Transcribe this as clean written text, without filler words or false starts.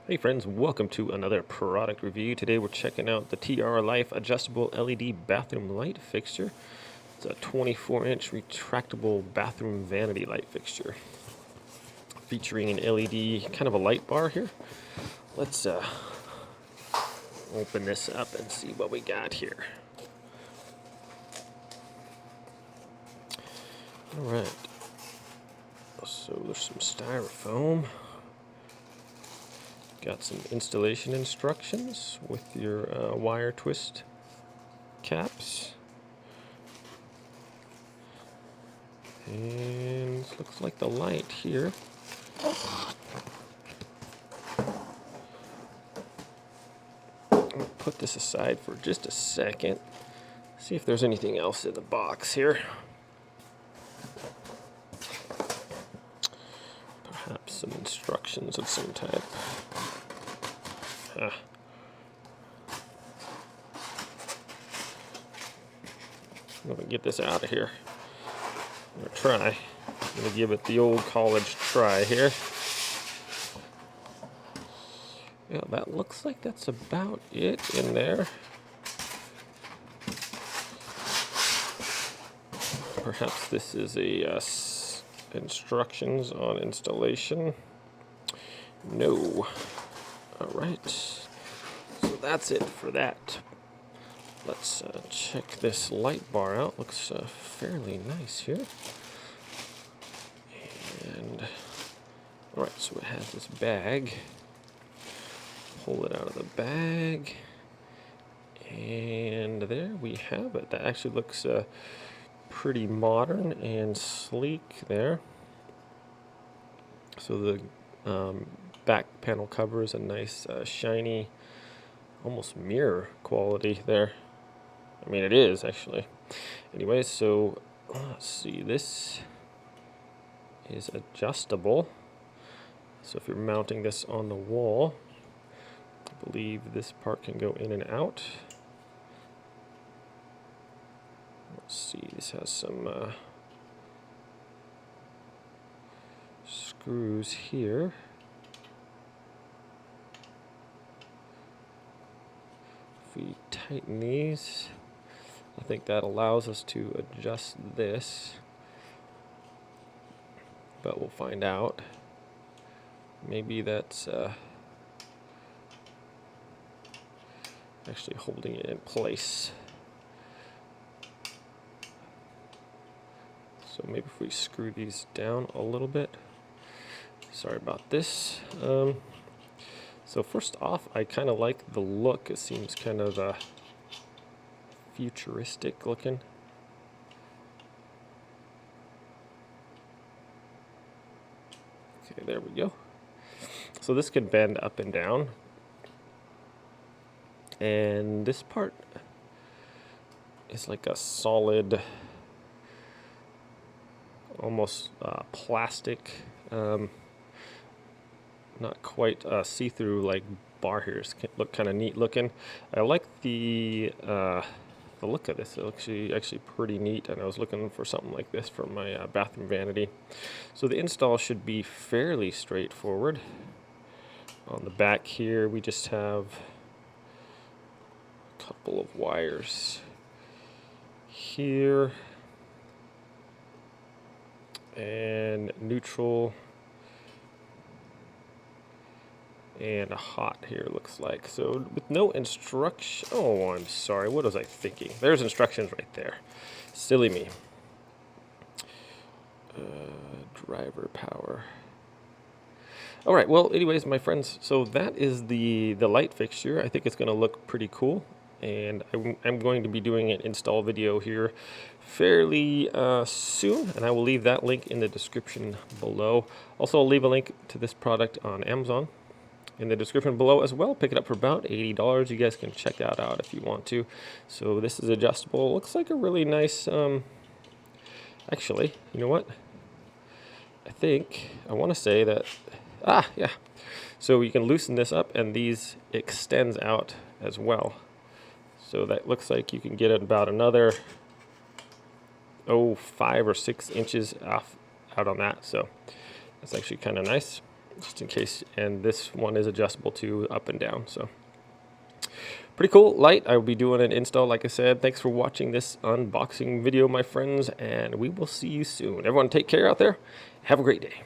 Hey friends, welcome to another product review. Today we're checking out the TR Life adjustable LED bathroom light fixture. It's a 24-inch retractable bathroom vanity light fixture featuring an LED kind of a light bar here. Let's open this up and see what we got here. All right, so there's some styrofoam. Got some installation instructions with your wire twist caps. And looks like the light here. I'll put this aside for just a second. See if there's anything else in the box here. Perhaps some instructions of some type. I'm gonna get this out of here. I'm gonna try. I'm gonna give it the old college try here. Yeah, that looks like that's about it in there. Perhaps this is a instructions on installation. No. All right. So that's it for that. Let's check this light bar out. Looks fairly nice here. And all right, so it has this bag. Pull it out of the bag, and there we have it. That actually looks pretty modern and sleek there. So the back panel cover is a nice shiny, almost mirror quality there. I mean, it is actually. Anyway, so let's see. This is adjustable. So if you're mounting this on the wall, I believe this part can go in and out. Let's see. This has some screws here. If we tighten these, I think that allows us to adjust this, but we'll find out. Maybe that's actually holding it in place. So maybe if we screw these down a little bit. Sorry about this. So first off, I kind of like the look. It seems kind of futuristic looking. Okay, there we go. So this can bend up and down. And this part is like a solid, almost plastic, not quite see-through like bar here. It look kind of neat looking. I like the look of this. It looks actually pretty neat, and I was looking for something like this for my bathroom vanity. So the install should be fairly straightforward. On the back here, we just have a couple of wires here and neutral and a hot here, looks like. So with no instruction. Oh, I'm sorry. What was I thinking? There's instructions right there. Silly me. Driver power. All right. Well, anyways, my friends. So that is the light fixture. I think it's going to look pretty cool, and I'm going to be doing an install video here fairly soon, and I will leave that link in the description below. Also, I'll leave a link to this product on Amazon in the description below as well. Pick it up for about $80. You guys can check that out if you want to. So this is adjustable. Looks like a really nice, actually, you know what? I think, I want to say that, yeah. So you can loosen this up, and these extends out as well. So that looks like you can get about another, 5 or 6 inches out on that. So that's actually kind of nice. just in case. And this one is adjustable to up and down. So pretty cool. Light. I will be doing an install, like I said. Thanks for watching this unboxing video, my friends, and we will see you soon. Everyone take care out there. Have a great day.